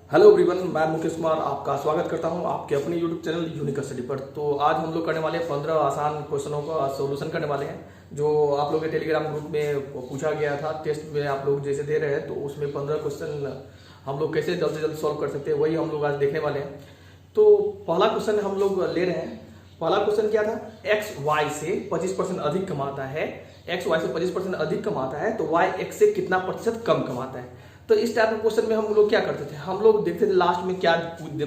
Hello everyone, मैं मुकेश कुमार आपका स्वागत करता हूं आपके अपने यूट्यूब चैनल यूनिक स्टडी पर। तो आज हम लोग करने वाले हैं 15 आसान क्वेश्चनों का सॉल्यूशन करने वाले हैं, जो आप लोगों के टेलीग्राम ग्रुप में पूछा गया था। टेस्ट में आप लोग जैसे दे रहे हैं तो उसमें 15 क्वेश्चन हम लोग कैसे जल्द से जल्द सॉल्व कर सकते हैं, वही हम लोग आज देखने वाले हैं। तो पहला क्वेश्चन हम लोग ले रहे हैं। पहला क्वेश्चन क्या था? एक्स वाई से 25% अधिक कमाता है। एक्स वाई से 25% अधिक कमाता है तो वाई एक्स से कितना प्रतिशत कम कमाता है। तो इस टाइप के क्वेश्चन में हम लोग क्या करते थे, हम लोग देखते थे लास्ट में क्या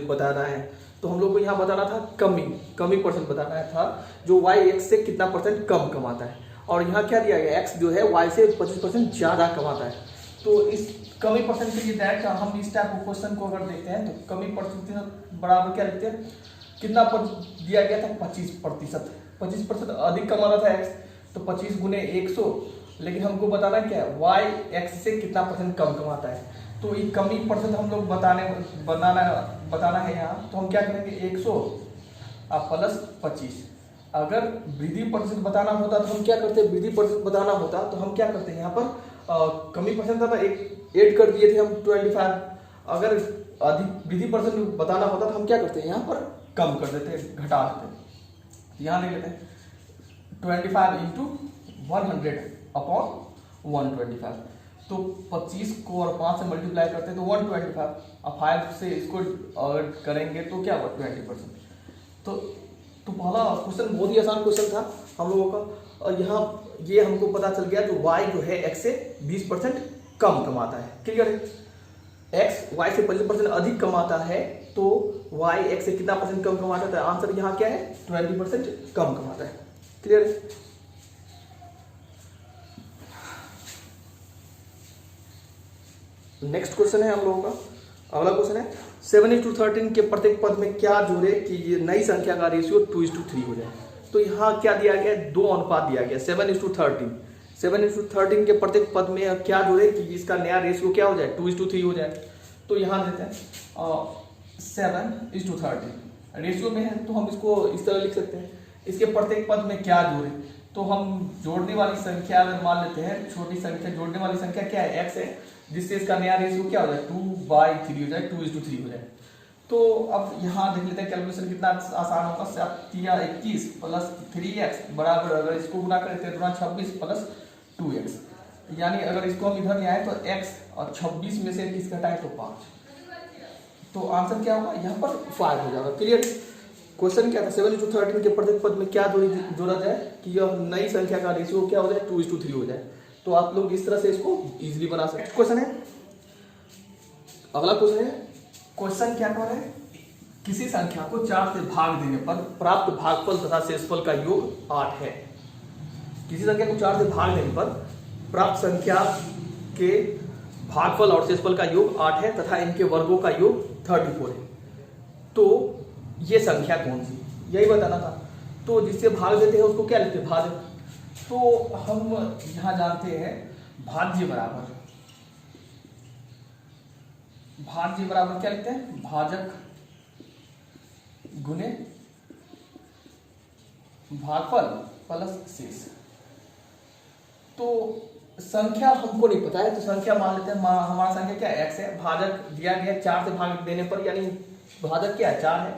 बता रहा है। तो हम लोग को यहाँ बताना था कमी परसेंट बताना था, जो वाई एक्स से कितना परसेंट कम कमाता है। और यहाँ क्या दिया गया, एक्स जो है वाई से 25% ज्यादा कमाता है। तो इस कमी परसेंट के लिए डायरेक्ट हम इस टाइप के क्वेश्चन को अगर देखते हैं तो कमी परसेंट बराबर क्या लिखते हैं, कितना दिया गया था 25%। 25% अधिक कमा रहा था एक्स, तो 25 गुने 100। लेकिन हमको बताना क्या है, वाई एक्स से कितना परसेंट कम कमाता है। तो ये कमी परसेंट हम लोग बताना है यहाँ। तो हम क्या करेंगे, 100 प्लस 25। अगर वृद्धि प्रतिशत बताना होता तो हम क्या करते, वृद्धि प्रतिशत बताना होता तो हम क्या करते हैं, यहाँ पर कमी परसेंट था एक ऐड कर दिए थे हम 25। अगर अधिक वृद्धि परसेंट बताना होता तो हम क्या करते हैं, यहाँ पर कम कर देते, घटा देते। यहाँ ले लेते हैं 25 इंटू 100 अपॉन 125। तो 25 को और 5 से मल्टीप्लाई करते हैं तो 125, अब 5 से इसको अगर करेंगे तो क्या होगा 20%। तो पहला क्वेश्चन बहुत ही आसान क्वेश्चन था हम लोगों का। और यहाँ ये हमको पता चल गया, तो y जो है x से 20% कम कमाता है। क्लियर है? x y से 25% अधिक कमाता है तो y x से कितना परसेंट कम कमाता है। आंसर यहाँ क्या है, 20% कम कमाता है। क्लियर है? नेक्स्ट क्वेश्चन है हम लोगों का, अगला क्वेश्चन है 7:13 के प्रत्येक पद में क्या जोड़े कि ये नई संख्या का रेशियो 2:3 हो जाए। तो यहाँ क्या दिया गया, 2 अनुपात दिया गया 7:13। 7:13 के प्रत्येक पद में क्या जोड़े कि इसका नया रेशियो क्या हो जाए, 2:3 हो जाए। तो यहाँ देते हैं 7:13 रेशियो में है, तो हम इसको इस तरह लिख सकते हैं, इसके प्रत्येक पद में क्या जोड़े। तो हम जोड़ने वाली संख्या अगर मान लेते हैं, छोटी संख्या जोड़ने वाली संख्या क्या है, एक्स है, जिससे इसका नया रेशियो क्या हो जाए 2/3 हो जाए, 2:3 हो जाए। तो अब यहाँ देख लेते हैं कैलकुलेशन कितना आसान होगा। 7×21 प्लस 3x बराबर, अगर इसको गुना करें तो 26 प्लस 2x, यानी अगर इसको हम इधर ले आए तो x और 26 में से किस घटाए तो 5। तो आंसर क्या होगा, यहाँ पर 5 हो जाएगा। क्लियर? क्वेश्चन क्या था, 7:13 के प्रत्येक पद में क्या जोड़ा जाए कि यह नई संख्या का रेशियो क्या हो जाए, 2:3 हो जाए। तो आप लोग इस तरह से इसको इजीली बना सकते हैं। क्वेश्चन है, अगला क्वेश्चन है, क्वेश्चन क्या कर रहे हैं, किसी संख्या को 4 से भाग देने पर प्राप्त भागफल तथा शेषफल का योग 8 है। किसी संख्या को 4 से भाग देने पर प्राप्त संख्या के भागफल और शेषफल का योग 8 है तथा इनके वर्गों का योग 34 है। तो ये संख्या कौन सी, यही बताना था। तो जिससे भाग देते हैं उसको क्या लिखते हैं, भाजक। तो हम यहां जानते हैं भाज्य बराबर क्या लिखते हैं, भाजक गुने भागफल प्लस शेष। तो संख्या हमको नहीं पता है, तो संख्या मान लेते हैं, हमारा संख्या क्या है, x है। भाजक दिया गया 4 से भाग देने पर, यानी भाजक क्या है, 4 है।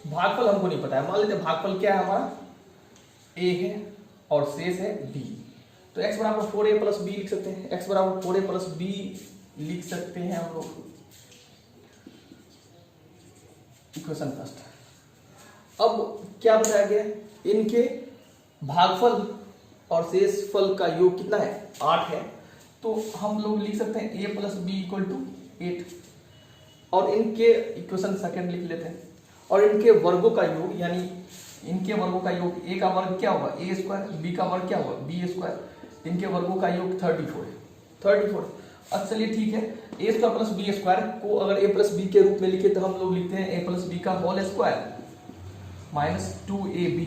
भागफल हमको नहीं पता है, मान लेते हैं भागफल क्या है हमारा, a है और शेष है b। तो x बराबर 4a प्लस b लिख सकते हैं, x बराबर 4a प्लस b लिख सकते हैं हम लोग। Equation first. अब क्या बताया गया, इनके भागफल और शेषफल का योग कितना है, 8 है। तो हम लोग लिख सकते हैं a plus b equal to 8। और इनके इक्वेशन सेकंड लिख लेते हैं, और इनके वर्गों का योग, यानी इनके वर्गों का योग, a का वर्ग क्या होगा a स्क्वायर, b का वर्ग क्या होगा b स्क्वायर, इनके वर्गों का योग 34 है। 34। अच्छा चलिए ठीक है, a square plus b square को अगर a प्लस b के रूप में लिखे तो हम लोग लिखते हैं a प्लस b का होल स्क्वायर माइनस 2ab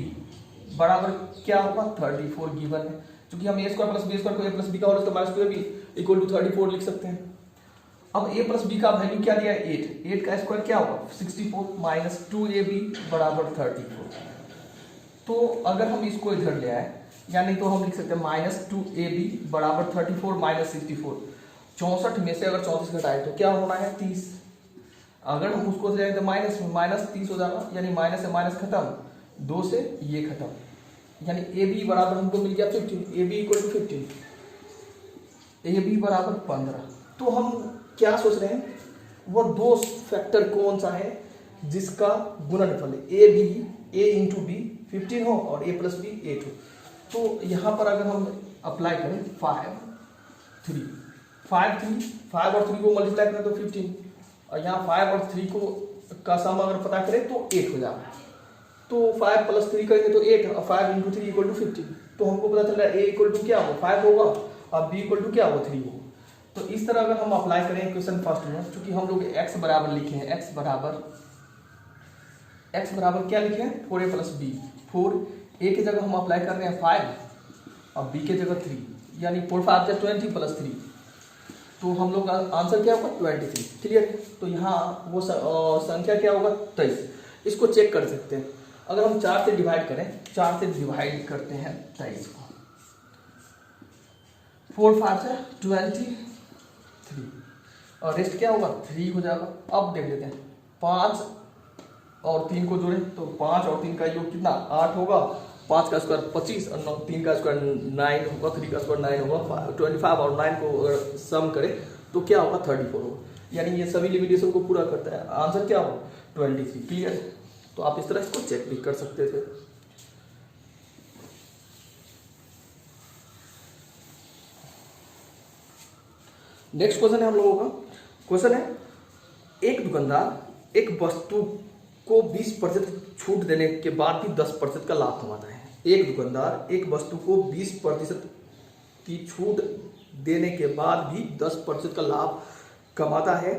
बराबर क्या होगा 34 गिवन है। क्योंकि हम a square plus b square को a प्लस b का whole square minus 2ab equal to 34 लिख सकते हैं। अब a प्लस b का वैल्यू क्या दिया है 8 का स्क्वायर क्या होगा 64 माइनस 2ab बराबर 34। तो अगर हम इसको इधर ले आए, यानी तो हम लिख सकते हैं माइनस 2ab बराबर 34 माइनस 64। 64 में से अगर 34 घटाए तो क्या होना है 30। अगर हम उसको ले तो माइनस में माइनस 30 हो जाएगा, यानी माइनस से माइनस खत्म, 2 से ये खत्म, यानी ए बी बराबर हमको मिल गया 15, a b equal to 15, a b बराबर 15। तो हम क्या सोच रहे हैं, वो दो फैक्टर कौन सा है जिसका गुणनफल a b, a into b 15 हो और ए प्लस बी 8 हो। तो यहाँ पर अगर हम अप्लाई करें 5 और 3 को मल्टीप्लाई करें तो 15, और यहाँ 5 और 3 को का सम अगर पता करें तो 8 हो जाएगा। तो 5 प्लस 3 करेंगे तो 8, और 5 इंटू 3 इक्वल टू 15। तो हमको पता चल रहा है ए इक्वल टू क्या होगा 5 होगा, और बी इक्वल टू क्या होगा 3 होगा। तो इस तरह अगर हम अप्लाई करें क्वेश्चन फर्स्ट में, चूंकि हम लोग x बराबर लिखे हैं, x बराबर क्या लिखे हैं 4a प्लस बी, 4a की जगह हम अप्लाई कर रहे हैं 5 और b की जगह 3, यानी 4 5 20 प्लस 3, तो हम लोग आंसर क्या होगा 23। क्लियर। तो यहाँ वो संख्या क्या होगा 23। इसको चेक कर सकते हैं, अगर हम 4 से डिवाइड करें, 4 से डिवाइड करते हैं 23 को, 4 5 23 और रेस्ट क्या होगा 3 हो जाएगा। अब देख लेते हैं 5 और 3 को जोड़ें तो 5 और 3 का योग कितना 8 होगा, 5 का स्क्वायर 25 और 3 का स्क्वायर 9 होगा, 3 का स्क्वायर 9 होगा, 25 और 9 को अगर सम करें तो क्या होगा 34 होगा, यानी ये सभी लिमिटेशन को पूरा करता है। आंसर क्या होगा 23। क्लियर। तो आप इस तरह इसको चेक भी कर सकते थे। नेक्स्ट क्वेश्चन है हम लोगों का, क्वेश्चन है एक दुकानदार एक वस्तु को 20% छूट देने के बाद भी 10% का लाभ कमाता है। एक दुकानदार एक वस्तु को 20% की छूट देने के बाद भी 10% का लाभ कमाता है,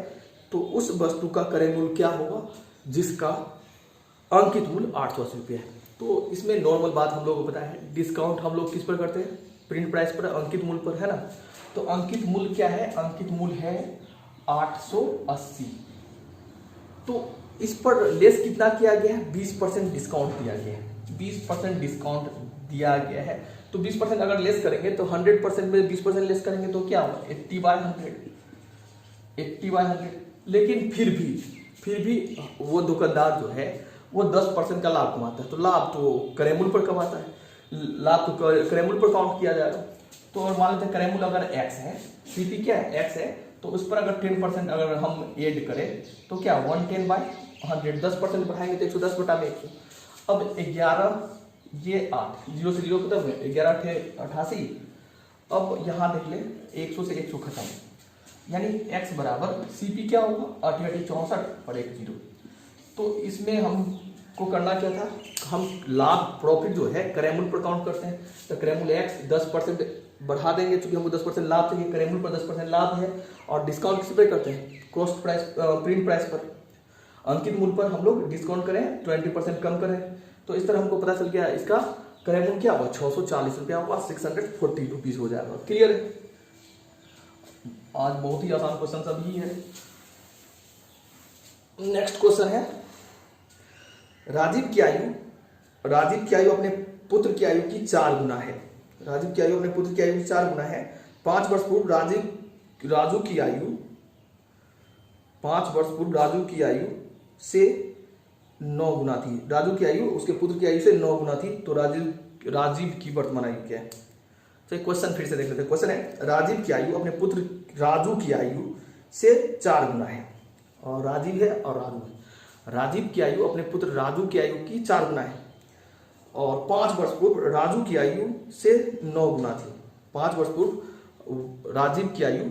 तो उस वस्तु का क्रय मूल्य क्या होगा जिसका अंकित मूल्य 880 रुपये है। तो इसमें नॉर्मल बात हम लोगों को पता है, डिस्काउंट हम लोग किस पर करते हैं प्रिंट प्राइस पर, अंकित मूल्य पर, है ना। तो अंकित मूल्य क्या है, अंकित मूल्य है 880। तो इस पर लेस कितना किया गया है 20% डिस्काउंट दिया गया है, 20% डिस्काउंट दिया गया है। तो 20% अगर लेस करेंगे तो 100% में 20% लेस करेंगे तो क्या होगा 80/100, 80/100। लेकिन फिर भी वो दुकानदार जो है वो 10% का लाभ कमाता है, तो लाभ तो क्रय मूल्य पर कमाता है, लाभ तो क्रय मूल्य पर काउंट किया जाएगा। तो और मान लेते हैं क्रय मूल्य अगर x है, सीपी क्या है x है, तो उस पर अगर 10% अगर हम ऐड करें तो क्या 110/100, 10% बढ़ाएंगे तो 110/100। अब 11 ये 8, 0 से 0 खत्म है, 11 थे 88। अब यहाँ देख ले 100 से 100 खत्म, यानी x बराबर सीपी क्या होगा 88 64 और 1 0। तो इसमें हमको करना क्या था, हम लाभ प्रॉफिट जो है क्रय मूल्य पर काउंट करते हैं। तो क्रय मूल्य x 10% बढ़ा देंगे, क्योंकि हमको 10% लाभ चाहिए, क्रय मूल्य पर 10% लाभ है, और डिस्काउंट किस पर करते हैं कॉस्ट प्राइस, प्रिंट प्राइस पर। अंकित मूल्य पर हम लोग डिस्काउंट करें 20% कम करें, तो इस तरह हमको पता चल गया इसका क्रय मूल्य क्या होगा 640 रुपया होगा, 640 रुपीज हो जाएगा। क्लियर है। आज बहुत ही आसान क्वेश्चन सभी है। नेक्स्ट क्वेश्चन है राजीव की आयु अपने पुत्र की आयु की 4 गुना है। राजीव की आयु अपने पुत्र की आयु की 4 गुना है। 5 वर्ष पूर्व राजू की आयु 5 वर्ष पूर्व राजू की आयु से 9 गुना थी। राजू की आयु उसके पुत्र की आयु से 9 गुना थी, तो राजीव की वर्तमान आयु क्या है। तो क्वेश्चन फिर से देख लेते हैं। क्वेश्चन है राजीव की आयु अपने पुत्र राजू की आयु से 4 गुना है, और राजीव है और राजू है। राजीव की आयु अपने पुत्र राजू की आयु की 4 गुना है, और 5 वर्ष पूर्व राजू की आयु से 9 गुना थी। 5 वर्ष पूर्व राजीव की आयु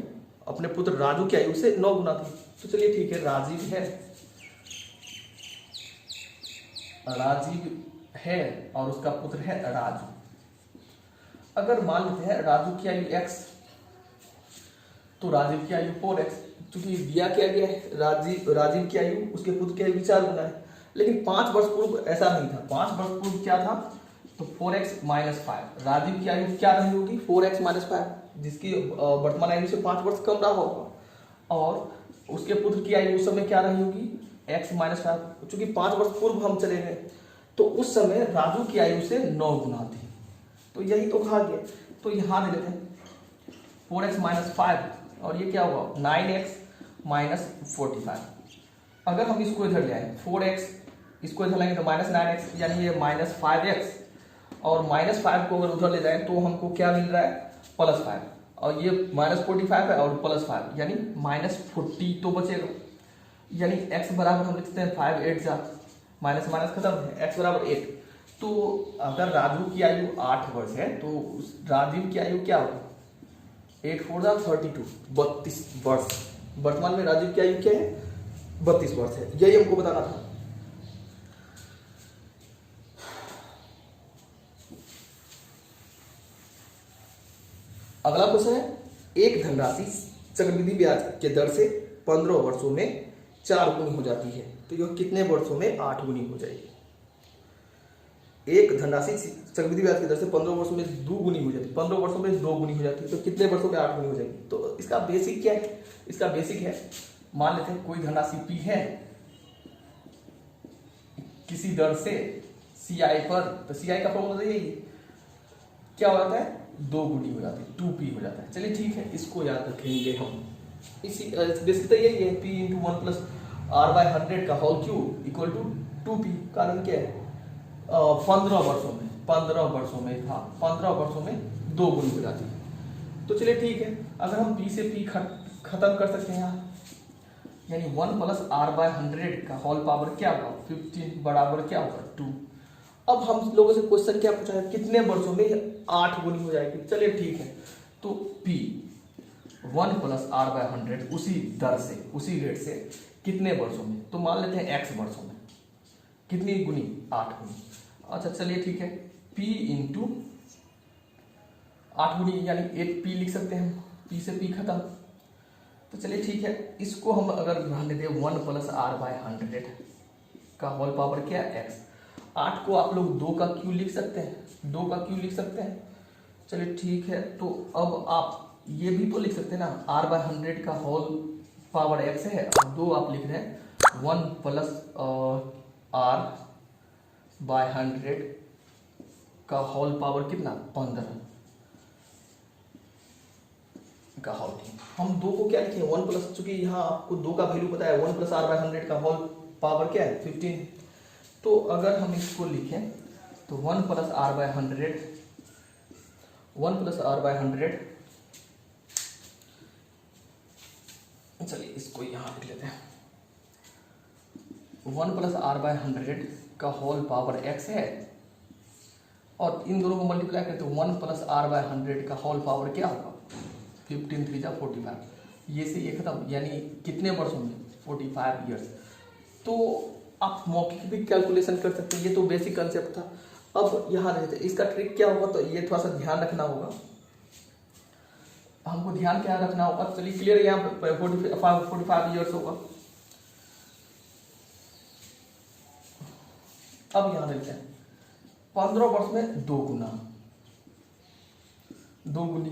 अपने पुत्र राजू की आयु से 9 गुना थी। तो चलिए ठीक है, राजीव है और उसका पुत्र है राजू। अगर मान लेते हैं राजू की आयु x, तो राजीव की आयु 4x, चूंकि दिया क्या गया है राजीव की आयु उसके पुत्र की आयु 4 गुना है। लेकिन 5 वर्ष पूर्व ऐसा नहीं था। 5 वर्ष पूर्व क्या था, तो 4x - 5। राजीव की आयु क्या रही होगी 4x - 5, जिसकी वर्तमान आयु से 5 वर्ष कम रहा होगा, और उसके पुत्र की आयु उस समय क्या रही होगी x - 5। चूंकि 5 वर्ष पूर्व हम चले गए, तो उस समय राजू की आयु से 9 गुना थी, तो यही तो कहा गया। तो यहाँ दे देते हैं 4x - 5, और ये क्या होगा 9x - 45। अगर हम इसको इधर ले आए 4x, इसको इधर लाएंगे तो -9x, यानी ये -5x, और -5 को अगर उधर ले जाए तो हमको क्या मिल रहा है, +5, और ये -45 है और +5 यानी -40 तो बचेगा। यानी x बराबर हम लिखते हैं 5 8 जा माइनस माइनस खत्म है, x बराबर 8। तो अगर राजू की आयु 8 वर्ष है तो राजीव की आयु क्या होगी, 8 4 जा 32, 32 वर्ष। वर्तमान में राजीव की आयु क्या है, 32 वर्ष है। यही हमको बताना था। अगला क्वेश्चन है, एक धनराशि चक्रवृद्धि ब्याज के दर से 15 वर्षों में 4 गुनी हो जाती है, तो यह कितने वर्षों में 8 गुनी हो जाएगी। एक धनराशि चक्रवृद्धि ब्याज की दर से 15 वर्षों में 2 गुनी हो जाती है, 15 वर्षों में 2 गुनी हो जाती है, तो कितने वर्षों में 8 गुनी हो जाएगी। तो इसका बेसिक क्या है, इसका बेसिक है, मान लेते हैं कोई धनराशि P है किसी दर से CI पर, तो CI का फॉर्मूला यही है, क्या हो जाता है, 2 गुनी हो जाती है, 2P हो जाता है। चलिए ठीक है, इसको याद रखेंगे हम। इसी बेसिक तो यही है, P × 1 + R/100 का whole cube equal to 2P। कारण क्या है, 15 वर्षों में, 15 वर्षों में था, 15 वर्षों में 2 गुनी हो जाती है। तो चलिए ठीक है, अगर हम P से P खत्म कर सकते हैं यहाँ, यानी 1 + R/100 का होल पावर क्या होगा, 15 बराबर क्या होगा, 2। अब हम लोगों से क्वेश्चन क्या पूछा है, कितने वर्षों में 8 गुनी हो जाएगी। चलिए ठीक है, तो P 1 + R/100 उसी दर से, उसी रेट से कितने वर्षों में, तो मान लेते हैं x वर्षों में, कितनी गुनी, 8 गुनी। अच्छा चलिए ठीक है, P × 8 गुनी यानी 8P लिख सकते हैं हम, P से P खत्म। तो चलिए ठीक है, इसको हम अगर ध्यान लेते हैं 1 + R/100 का होल पावर क्या है, x। 8 को आप लोग 2 का क्यू लिख सकते हैं, 2 का क्यू लिख सकते हैं। चलिए ठीक है, तो अब आप ये भी तो लिख सकते हैं ना, R/100 का होल पावर x है, और 2 आप लिख रहे हैं 1 + R/100 का होल पावर कितना, 15 का होल। हम 2 को क्या लिखें, 1 प्लस, चूंकि यहाँ आपको 2 का वैल्यू पता है, 1 + R/100 का होल पावर क्या है, 15। तो अगर हम इसको लिखें तो 1 + R/100, 1 + R/100, चलिए इसको यहाँ लिख लेते हैं, 1 + R/100 का होल पावर x है, और इन दोनों को मल्टीप्लाई करते हैं, 1 + R/100 का होल पावर क्या होगा, 15 3 जा 45, ये से ये खत्म, यानी कितने वर्षों में, 45 ईयर्स। तो आप मौखिक भी कैलकुलेशन कर सकते हैं, ये तो बेसिक कंसेप्ट था। अब यहाँ रहते इसका ट्रिक क्या होगा, तो ये थोड़ा सा ध्यान रखना होगा, हमको ध्यान क्या रखना होगा। चलिए क्लियर, यहाँ 45 ईयर्स होगा। अब यहाँ देखते हैं 15 वर्ष में 2 गुना, 2 गुनी,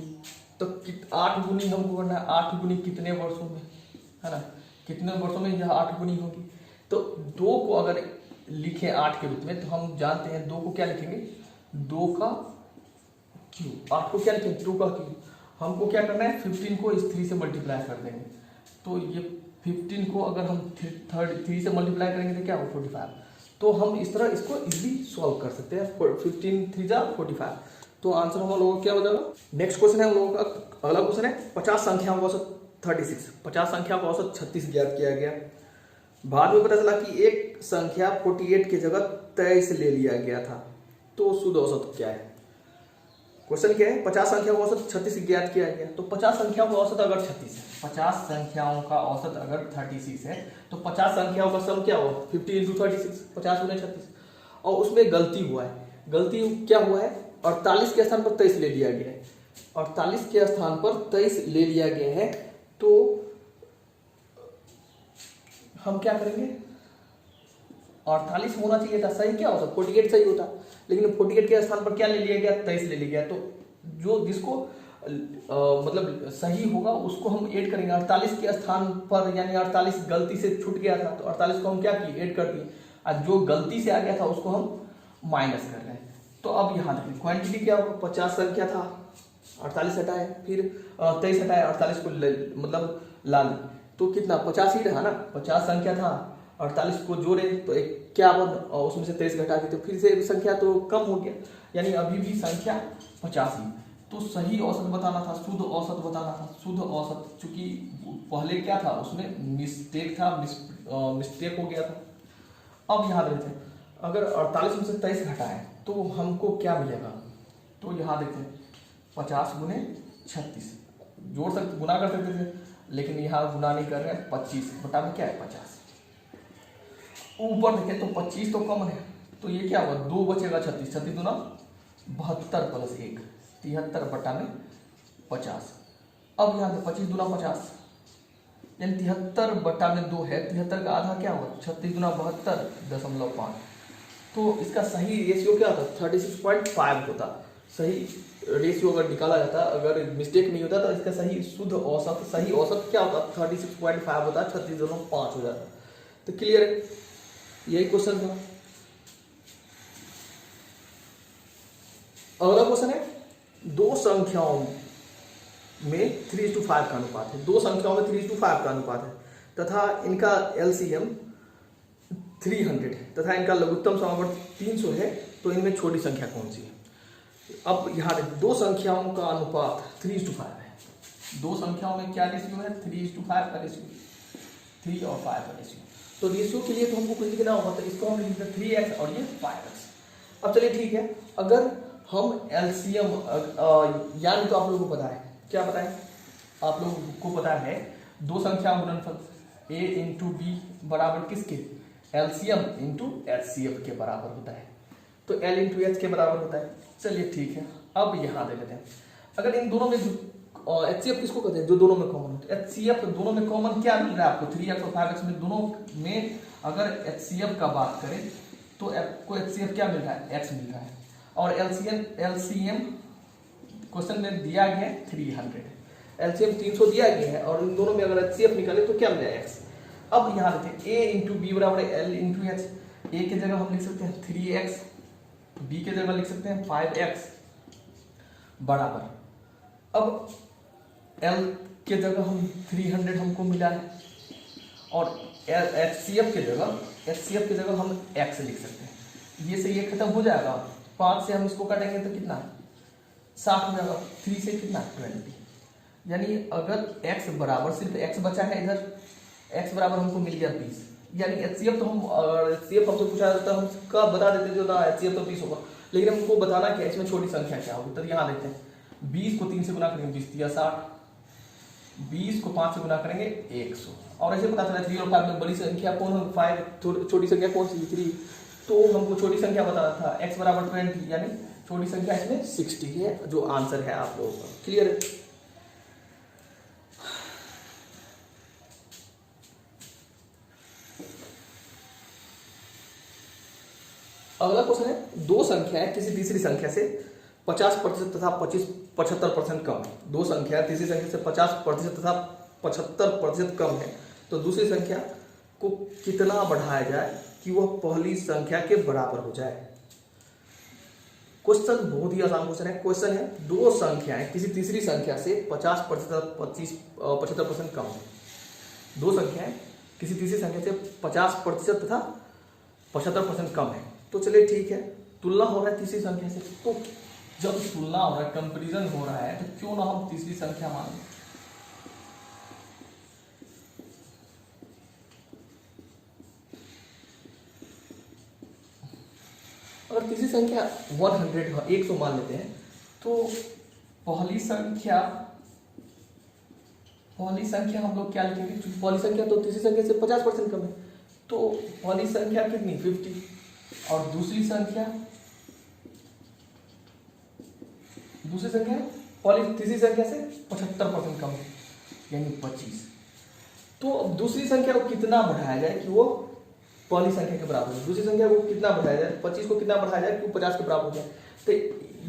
तो 8 गुनी हमको करना है। 8 गुनी कितने वर्षों में, है ना, कितने वर्षों में यह 8 गुनी होगी। तो 2 को अगर लिखें 8 के रूप में, तो हम जानते हैं 2 को क्या लिखेंगे, 2 का क्यू। 8 को क्या लिखेंगे, 2 का क्यू। हमको क्या करना है, 15 को इस 3 से मल्टीप्लाई कर देंगे, तो ये 15 को अगर हम 3 से मल्टीप्लाई करेंगे तो क्या होगा, 45। तो हम इस तरह इसको इजीली सॉल्व कर सकते हैं, 15 3 जा 45। तो आंसर हम लोगों को क्या हो जाएगा। नेक्स्ट क्वेश्चन है हम लोगों का, अगला क्वेश्चन है, 50 संख्याओं का औसत 36, 50 संख्या का औसत 36 ज्ञात किया गया। बाद में पता चला कि एक संख्या 48 की जगह 23 ले लिया गया था, तो शुद्ध औसत क्या है। क्वेश्चन क्या है, 50 संख्याओं का औसत 36 ज्ञात किया गया। तो 50 संख्याओं का औसत अगर 36 है, 50 संख्याओं का औसत अगर 36 है, तो 50 संख्याओं का सम क्या होगा, 50 × 36, 50 × 36। और उसमें गलती हुआ है, गलती क्या हुआ है, 48 के स्थान पर 23 ले लिया गया है, 48 के स्थान पर 23 ले लिया गया है। तो हम क्या करेंगे, 48 होना चाहिए था, सही क्या होता, 48 सही होता, लेकिन 48 के स्थान पर क्या ले लिया गया, 23 ले लिया गया। तो जो जिसको मतलब सही होगा उसको हम ऐड करेंगे। 48 के स्थान पर, यानी 48 गलती से छूट गया था, तो 48 को हम क्या किए, ऐड कर दिए, और जो गलती से आ गया था उसको हम माइनस कर रहे हैं। तो अब यहाँ देखिए क्वांटिटी क्या होगा, 50 संख्या था, 48 हटाए, फिर 23 हटाए, 48 को मतलब लाल, तो कितना 50 ही रहा ना, 50 संख्या था, 48 को जोड़े तो 51 और उसमें से 23 घटा के तो फिर से संख्या तो कम हो गया, यानी अभी भी संख्या 50 ही। तो सही औसत बताना था, शुद्ध औसत बताना था। शुद्ध औसत चूंकि पहले क्या था, उसमें मिस्टेक था, मिस्टेक हो गया था। अब यहाँ देखते हैं, अगर 48 में से 23 घटाएं तो हमको क्या मिलेगा। तो यहाँ देखते हैं 50 गुने 36, जोड़ सकते, गुना कर सकते थे, लेकिन यहाँ गुना नहीं कर रहे हैं। 25 बटा में क्या है 50, ऊपर देखें तो 25 तो कॉमन है, तो ये क्या होगा 2 बचेगा 36, 36 दूना 72 प्लस 1 73 बटा में 50। अब यहाँ पे 25 दूना 50 यानी 73 बटा में 2 है, 73 का आधा क्या होगा 36 दूना 72.5। तो इसका सही रेशियो क्या होता 36.5 होता। सही रेशियो अगर निकाला जाता, अगर मिस्टेक नहीं होता तो इसका सही शुद्ध औसत, सही औसत क्या होता 36.5 होता, 36.5 हो जाता। तो क्लियर है, यही क्वेश्चन था। अगला क्वेश्चन है, दो संख्याओं में 3:5 का अनुपात है। दो संख्याओं में 3:5 का अनुपात है तथा इनका LCM 300 है तथा इनका लघुत्तम समावर्त 300 है, तो इनमें छोटी संख्या कौन सी है। अब यहाँ दो संख्याओं का अनुपात 3:5 है। दो संख्याओं में क्या रेशियो है 3:5 का रेशियो, 3 और 5 का रेशियो। तो रेशियो के लिए तो हमको कुछ लिखना होगा, तो इसको हम लिखते हैं 3x और ये 5x। अब चलिए ठीक है, अगर हम LCM यानी तो आप लोगों को पता है, क्या पता है आप लोगों को पता है, दो संख्याओं गुणनफल a इंटू बी बराबर किसके LCM इंटू HCF के बराबर होता है, तो L इंटू एच के बराबर होता है। चलिए ठीक है, अब यहाँ दे लेते हैं, अगर इन दोनों में HCF किसको कहते हैं जो दोनों में कॉमन होता है। HCF दोनों में कॉमन क्या मिल रहा है आपको 3x और 5x में, दोनों में अगर HCF का बात करें तो आपको HCF क्या मिल रहा है x मिल रहा है, और LCM क्वेश्चन में दिया गया है 300, LCM 300 दिया गया है, और इन दोनों में अगर HCF निकाले तो क्या मिल जाएगा x। अब यहाँ देखते हैं a इंटू बी बराबर है L इंटू एच। a की जगह हम लिख सकते हैं 3x, b की जगह लिख सकते हैं 5x बराबर, अब L के जगह हम 300 हमको मिला है, और HCF के जगह हम x लिख सकते हैं। ये से ये खत्म हो जाएगा, 5 से हम इसको काटेंगे तो कितना 60 हो जाएगा, 3 से कितना 20, यानी अगर x बराबर सिर्फ x बचा है, इधर x बराबर हमको मिल गया 20, यानी HCF तो हम HCF हमसे पूछा जाता है, हम कब बता देते जो ना HCF तो 20 होगा, लेकिन हमको बताना क्या इसमें छोटी संख्या क्या होगी। तो यहाँ देखते हैं 20 को 3 से गुना करेंगे 20 या 60, 20 को 5 से गुना करेंगे 100, और ऐसे पता चला 3 और 5 में बड़ी संख्या कौन है 5, छोटी संख्या कौन सी 3, तो हमको छोटी संख्या बताना था x बराबर 20, यानी छोटी संख्या इसमें 60 है, जो आंसर है आप लोगों का। क्लियर है, अगला क्वेश्चन है, दो संख्याएं किसी तीसरी संख्या से 50% तथा 75% कम है। दो संख्या तीसरी संख्या से 50% तथा 75% कम है, तो दूसरी संख्या को कितना बढ़ाया जाए कि वह पहली संख्या के बराबर हो जाए। क्वेश्चन बहुत ही आसान क्वेश्चन है। क्वेश्चन है, दो संख्याएं किसी तीसरी संख्या से 50% 75% कम है। दो संख्याएं किसी तीसरी संख्या से 50% तथा 75% कम है। तो चलिए ठीक है, तुलना हो रहा है तीसरी संख्या से, तो जब तुलना हो रहा है, कंपैरिजन हो रहा है, तो क्यों ना हम तीसरी संख्या माने। अगर तीसरी संख्या 100 मान लेते हैं, तो पहली संख्या हम लोग क्या लिखेंगे, क्योंकि पहली संख्या तो तीसरी संख्या से 50% कम है, तो पहली संख्या कितनी 50, और दूसरी संख्या तीसरी संख्या से 75% कम है, यानी 25। तो अब दूसरी संख्या को कितना बढ़ाया जाए कि वो पहली संख्या के बराबर हो। दूसरी संख्या को कितना बढ़ाया जाए, 25 को कितना बढ़ाया जाए कि वो 50 के बराबर हो जाए। तो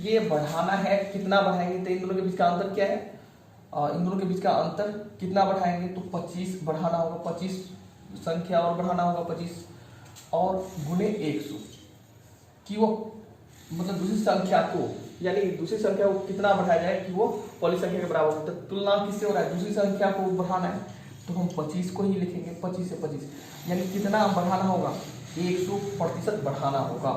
ये बढ़ाना है, कितना बढ़ाएंगे, तो इन दोनों के बीच का अंतर क्या है, इन दोनों के बीच का अंतर कितना बढ़ाएंगे, तो 25 बढ़ाना होगा, 25 संख्या और बढ़ाना होगा 25 और गुणे 100 कि वो मतलब दूसरी संख्या को, यानी दूसरी संख्या को कितना बढ़ाया जाए कि वो पहली संख्या के बराबर हो। तो तुलना किससे हो रहा है, दूसरी संख्या को बढ़ाना है, तो हम 25 को ही लिखेंगे, 25 से 25, यानी कितना बढ़ाना होगा, 100% बढ़ाना होगा,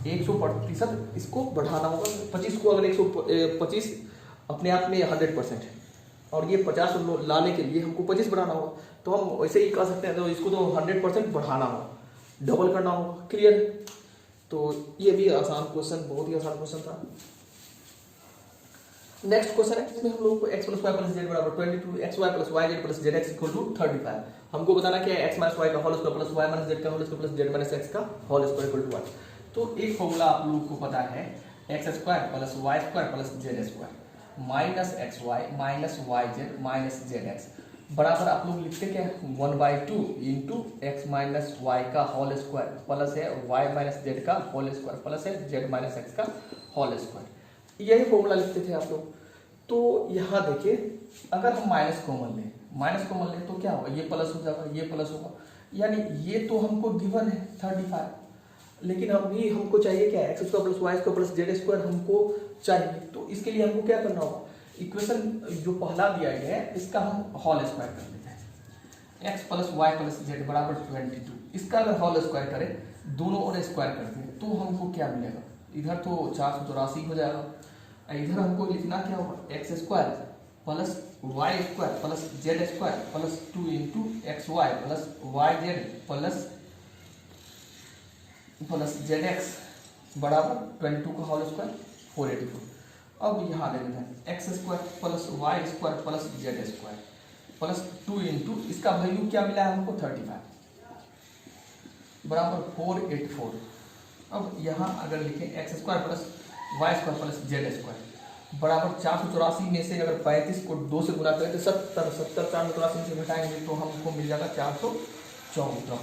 100% इसको बढ़ाना होगा। 25 को अगर 125 अपने आप में 100% है और ये 50 लाने के लिए हमको 25 बढ़ाना होगा, तो हम वैसे ही कह सकते हैं, तो इसको तो 100% बढ़ाना होगा, डबल करना होगा। क्लियर? तो ये भी आसान क्वेश्चन, बहुत ही आसान क्वेश्चन था। नेक्स्ट क्वेश्चन है, इसमें हम लोग को x + y + z बराबर 22 xy + yz + zx = 35 हमको बताना क्या है, x - y का whole square plus y - z का whole square plus z - x का होल स्क्वायर = 1। तो एक फॉर्मूला आप लोगों को पता है, x² + y² + z² minus xy minus yz minus zx बराबर आप लोग लिखते क्या है, 1/2 इंटू x माइनस वाई का होल स्क्वायर प्लस है y माइनस जेड का होल स्क्वायर प्लस है z माइनस एक्स का होल स्क्वायर, यही फॉर्मूला लिखते थे आप लोग। तो यहाँ देखिए, अगर हम माइनस कॉमन लें तो क्या होगा, ये प्लस हो जाएगा, ये प्लस होगा, यानी ये तो हमको गिवन है 35, लेकिन अभी हमको चाहिए क्या, x² + y² + z² हमको चाहिए। तो इसके लिए हमको क्या करना होगा, इक्वेशन जो पहला दिया गया है इसका हम होल स्क्वायर कर लेते हैं, x + y + z बराबर 22, इसका अगर होल स्क्वायर करें, दोनों ओर स्क्वायर करते हैं, तो हमको क्या मिलेगा, इधर तो 484 हो जाएगा, इधर हमको लिखना क्या होगा, x² + y² + z² + 2 into xy + yz plus zx बराबर 22 का होल स्क्वायर 484। अब यहाँ ले लेते हैं x² + y² + z² plus 2 into इसका वैल्यू क्या मिला है हमको 35 बराबर 484। अब यहाँ अगर लिखें x² + y² + z² बराबर 484 में से अगर 35 को 2 से गुना करें तो 70 484 से घटाएंगे तो हमको मिल जाएगा 414।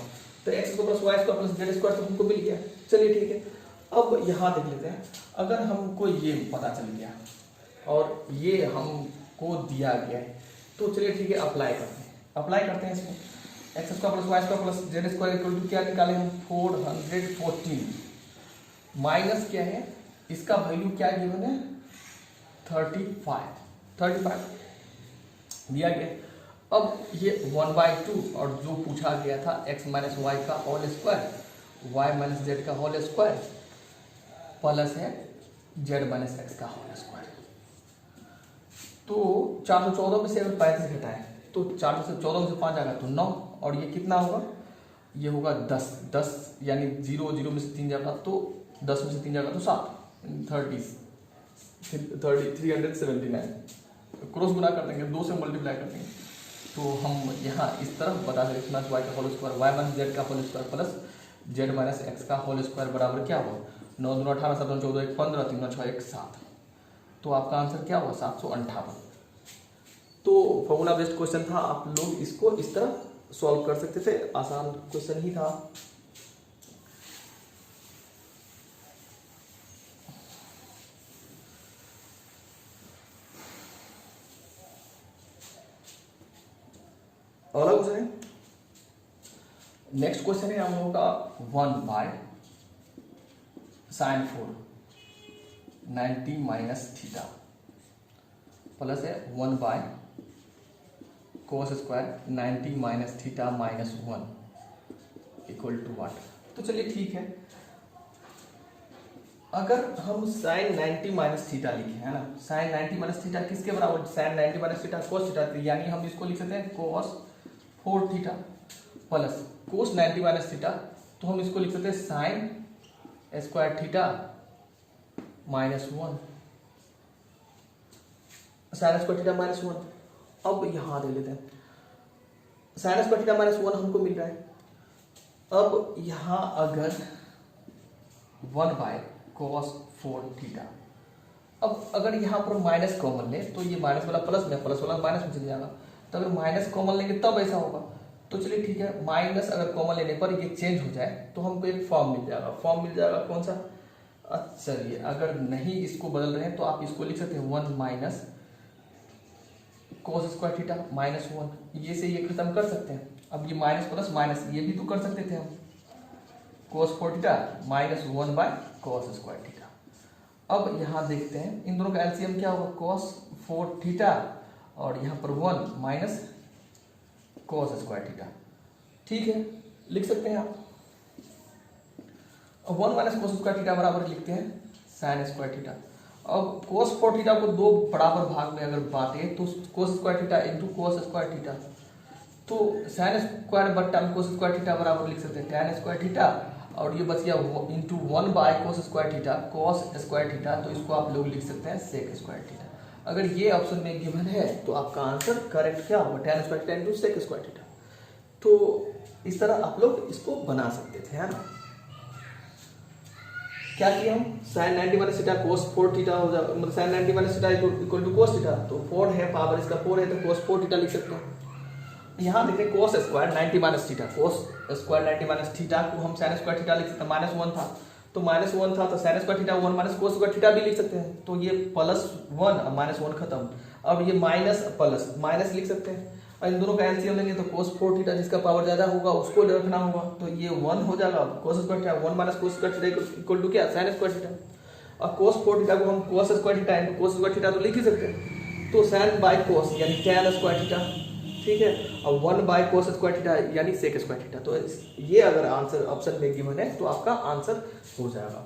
तो x² + y² + z² तो हमको मिल गया। चलिए ठीक है, अब यहाँ देख लेते हैं, अगर हमको ये पता चल गया और ये हमको दिया गया है, तो चलिए ठीक है, अप्लाई करते हैं इसमें। x² + y² + z² क्या निकाले हम, 414 माइनस क्या है, इसका वैल्यू क्या गिवन है 35 दिया गया। अब ये 1/2 और जो पूछा गया था x - y का होल स्क्वायर y - z का होल स्क्वायर प्लस है z - x का होल स्क्वायर। तो 414 में से अगर 35 घटाएं तो 414 में से 5 आएगा तो 9, और ये कितना होगा, ये होगा 10 यानी 0 में से 3 जाएगा तो 10 में से 3 जाएगा तो 7, 379 क्रॉस गुना कर देंगे, 2 से मल्टीप्लाई कर देंगे, तो हम यहाँ इस तरफ बता दें x - y का होल स्क्वायर y - z का whole square plus z - x का होल स्क्वायर बराबर क्या हुआ, 9 दूना 18 7 दूना 14 1 15 3 9 6 1 7, तो आपका आंसर क्या हुआ 758। तो फॉर्मूला बेस्ड क्वेश्चन था, आप लोग इसको इस तरह सॉल्व कर सकते थे, आसान क्वेश्चन ही था। अगला क्वेश्चन है, नेक्स्ट क्वेश्चन है हम लोगों का 1/sin 4 90 - थीटा प्लस है 1/cos square 90 - theta -1 equal to what. तो चलिए ठीक है, अगर हम sin 90 - थीटा लिखे है ना, sin 90 - थीटा किसके बराबर, sin 90 - थीटा cos थीटा, यानी हम इसको लिख सकते हैं cos 4 theta plus cos 90 - theta, तो हम इसको लिख सकते हैं sin square theta -1 sin square theta -1। अब यहाँ दे लेते हैं, sin स्क्वायर थीटा -1 हमको मिल रहा है। अब यहाँ अगर 1/cos 4 थीटा, अब अगर यहाँ पर माइनस कॉमन ले तो ये माइनस वाला प्लस में, प्लस वाला माइनस में चले जाएगा, तो अगर माइनस कॉमन लेंगे तब ऐसा होगा। तो चलिए ठीक है, माइनस अगर कॉमन लेने पर ये चेंज हो जाए तो हमको एक फॉर्म मिल जाएगा, कौन सा, अच्छा चलिए अगर नहीं इसको बदल रहे हैं तो आप इसको लिख सकते हैं 1 - cos स्क्वायर थीटा -1, ये से ये खत्म कर सकते हैं। अब ये माइनस प्लस माइनस ये भी तो कर सकते थे हम, cos 4 theta -1/cos square theta. अब यहाँ देखते हैं इन दोनों का एलसीएम क्या होगा, cos 4 थीटा और यहाँ पर 1 - cos स्क्वायर थीटा। ठीक है, लिख सकते हैं आप। अब 1 माइनस कोस स्क्वायर थीटा बराबर लिखते हैं साइन स्क्वायर थीटा। अब कोस 4 थीटा को दो बराबर भाग में अगर बांटे तो कोस square theta into cos square theta, तो साइन स्क्वायर बट्टा में कोस स्क्वायर थीटा बराबर लिख सकते हैं टैन स्क्वायर थीटा, और ये बच गया into 1 by cos square theta cos square theta, तो इसको आप लोग लिख सकते हैं सेक स्क्वायर थीटा। अगर ये ऑप्शन में गिवन है तो आपका आंसर करेक्ट क्या होगा, tan square theta into sec square theta. तो इस तरह आप लोग इसको बना सकते थे, है ना। क्या किया हम, sine 90 minus theta cos 4 theta हो जाएगा, मतलब sine 90 minus theta equal to cos theta, तो 4 है पावर इसका 4 है तो कोस 4 थीटा लिख सकते हैं। यहाँ देखिए cos square 90 minus theta, cos square 90 minus theta को हम साइन स्क्वायर थीटा लिख सकते हैं, -1 था तो -1 था तो sign square theta 1 minus cos square theta भी लिख सकते हैं, तो ये +1 -1 खत्म। अब ये माइनस प्लस माइनस लिख सकते हैं, और इन दोनों का एलसीएम लेंगे तो कोस 4 थीटा जिसका पावर ज्यादा होगा उसको रखना होगा, तो ये 1 हो जाएगा। Cos square theta 1 minus cos square theta equal to क्या, साइन स्क्वायर थीटा। और कोस 4 थीटा को हम cos square theta into cos square theta तो लिख ही सकते हैं, तो साइन बाय कोस यानी टैन स्क्वायर थीटा, ठीक है, और 1 बाय कोस स्क्वायर थीटा यानी सेक स्क्वायर थीटा। तो ये अगर आंसर ऑप्शन में गिवन है तो आपका आंसर हो जाएगा।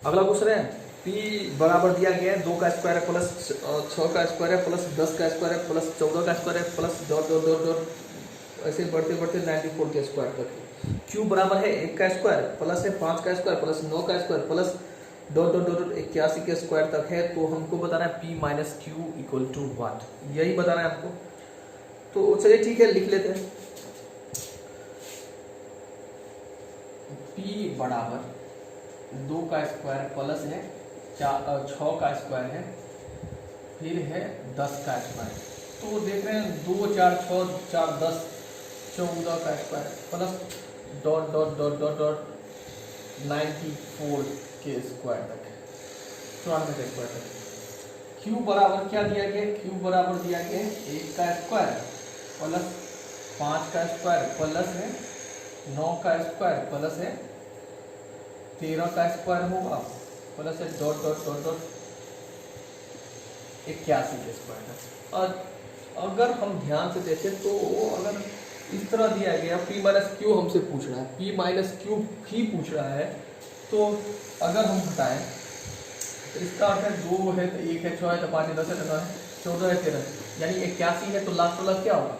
अगला क्वेश्चन है p बराबर दिया गया है 2 का स्क्वायर है प्लस 6 का स्क्वायर है प्लस 10 का स्क्वायर है प्लस 14 का स्क्वायर है plus dot dot dot dot ऐसे बढ़ते बढ़ते 94 के स्क्वायर तक। q बराबर है 1 का स्क्वायर प्लस है 5 का स्क्वायर प्लस 9 का square plus dot dot dot 81 के स्क्वायर तक है, तो हमको बताना है p minus q equal to what, यही बताना है हमको। तो चलिए ठीक है, लिख लेते हैं। p बराबर 2 का स्क्वायर प्लस है 6 का स्क्वायर है फिर है 10 का स्क्वायर, तो देख रहे हैं 2 4 6 4 10 14 का square plus dot dot dot dot dot 94 के स्क्वायर तक, 94 के स्क्वायर तक। क्यू बराबर क्या दिया गया, क्यू बराबर दिया गया 1 का स्क्वायर प्लस 5 का स्क्वायर प्लस है 9 का स्क्वायर प्लस है 13 का स्क्वायर होगा प्लस है डॉट डॉट डॉट डॉट 81 के स्क्वायर तक। और अगर हम ध्यान से देखें तो अगर इस तरह दिया गया p माइनस क्यू हमसे पूछ रहा है, p माइनस क्यू ही पूछ रहा है, तो अगर हम घटाएं तो इसका अर्थ है 2 है तो 1 है 6 है तो 5 है 10 है तो 9 है 14 है 13 यानी 81 है, तो लास्ट वाला क्या होगा,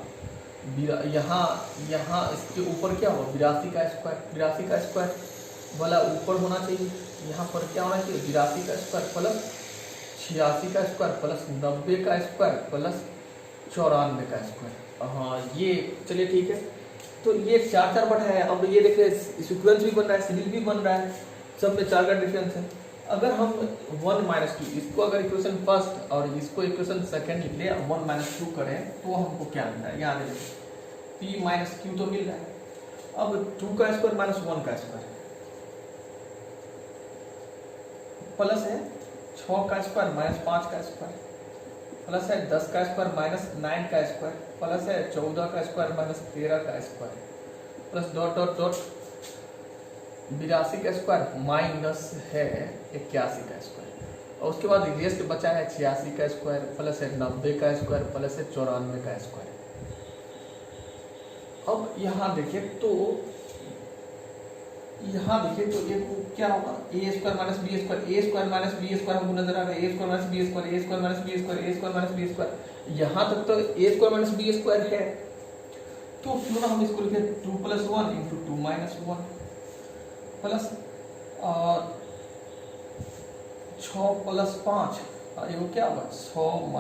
यहाँ इसके ऊपर क्या होगा 82 का स्क्वायर, 82 का स्क्वायर वाला ऊपर होना चाहिए, यहाँ पर क्या होना चाहिए 82 का स्क्वायर प्लस 86 का स्क्वायर प्लस 90 का स्क्वायर प्लस 94 का स्क्वायर। हाँ ये चलिए ठीक है, तो ये 4 बटा है। अब ये देखिए सीक्वेंस भी बन रहा है, सीरीज भी बन रहा है, सब में 4 का डिफरेंस है। अगर हम 1 माइनस क्यू इसको अगर इक्वेशन फर्स्ट और इसको इक्वेशन सेकंड लिख ले 1 माइनस क्यू करें तो हमको क्या मिल रहा है, यहाँ देखिए p माइनस क्यू तो मिल रहा है। अब 2 का स्क्वायर माइनस 1 का स्क्वायर प्लस है 6 का स्क्वायर माइनस 5 का स्क्वायर प्लस है 10 का स्क्वायर माइनस 9 का स्क्वायर प्लस है 14 का स्क्वायर माइनस 13 का square plus dot dot dot 82 का स्क्वायर माइनस है 81 का स्क्वायर, और उसके बाद रेस्ट बचा है 86 का स्क्वायर प्लस है 90 का स्क्वायर प्लस है 94 का स्क्वायर। अब यहाँ देखिए तो ये क्या होगा ए स्क्वायर माइनस बी स्क्वायर हमको नजर आ रहा है, ए स्क्वायर माइनस बी स्क्वायर ए स्क्वायर माइनस बी स्क्वायर ए स्क्वायर माइनस बी स्क्वायर, यहाँ तक तो ए स्क्वायर माइनस बी स्क्वायर है, तो क्यों ना हम इसको लिखें 2 + 1 × 2 - 1 प्लस 6 + 5 ये वो क्या होगा 6 -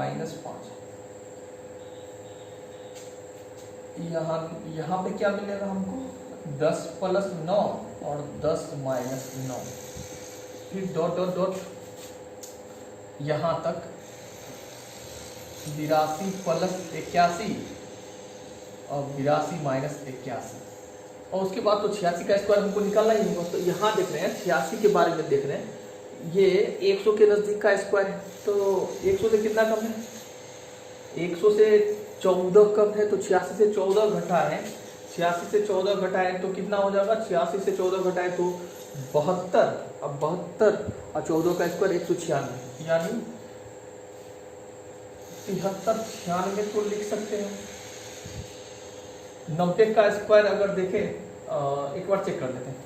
5, यहाँ पे क्या मिलेगा हमको 10 + 9 और 10 - 9, फिर डॉट डॉट डॉट यहाँ तक 82 + 81 और 82 - 81, और उसके बाद तो 86 का स्क्वायर हमको निकालना ही होगा। तो यहाँ देख रहे हैं 86 के बारे में देख रहे हैं, ये 100 के नज़दीक का स्क्वायर है, तो 100 से कितना कम है 100 से 14 कम है, तो 86 से 14 घटाएं 86 से 14 घटाएं तो कितना हो जाएगा 86 से 14 घटाएं तो 72, अब 72 और 14 का स्क्वायर 196 यानी 73 96 को लिख सकते हैं। 90 का स्क्वायर अगर देखें, एक बार चेक कर लेते हैं।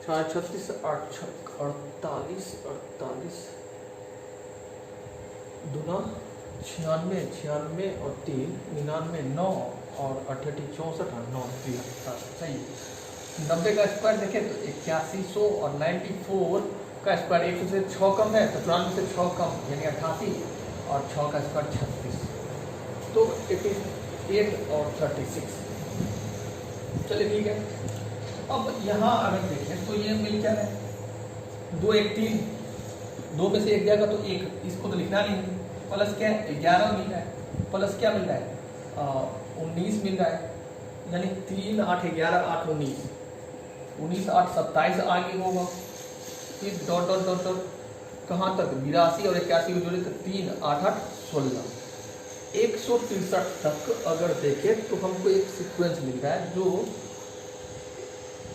36 48 48 दूना 96 96 और 3 99 9 और 68 64 9 73 सही है। 90 का स्क्वायर देखें तो 8100 और 94 का स्क्वायर 100 से 6 कम है तो 94 से 6 कम यानी 88 और 6 का स्क्वायर 36 तो 88 और 36। चलिए ठीक है। अब यहाँ अगर देखें तो ये मिल क्या है, 2 1 3, 2 में से एक जाएगा तो एक, इसको तो लिखना नहीं है। प्लस क्या है 11 मिल रहा है, प्लस क्या मिल रहा है 19 मिल रहा है, यानी 3 8 11 8 19 19 8 27 आगे होगा। फिर डॉट डॉट डॉट डॉट कहाँ तक 82 और 81 को जोड़े तो 3 8 8 16 163 तक अगर देखें तो हमको एक सीक्वेंस मिल रहा है जो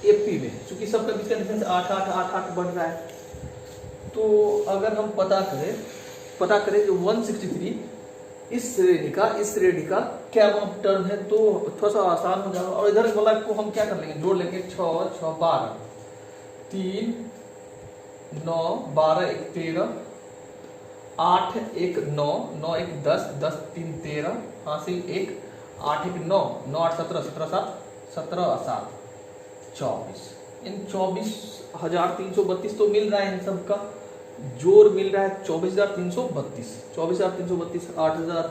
एपी में, चूंकि सबका बीच का डिफरेंस 8 8 8 8 बढ़ रहा है। तो अगर हम पता करें जो 163 इस श्रेणी का क्या टर्म है तो थोड़ा सा आसान हो जाएगा। और इधर वाला को हम क्या कर लेंगे, जोड़ लेंगे 6 6 12 3 9 12 1 13 8 1 9 9 1 10 10 3 13 हासिल 1 8 1 9 9 8 17 17 7 17 7 24। इन 24,332 तो मिल रहा है, इन सब का जोड़ मिल रहा है 24,332 24,332 8000।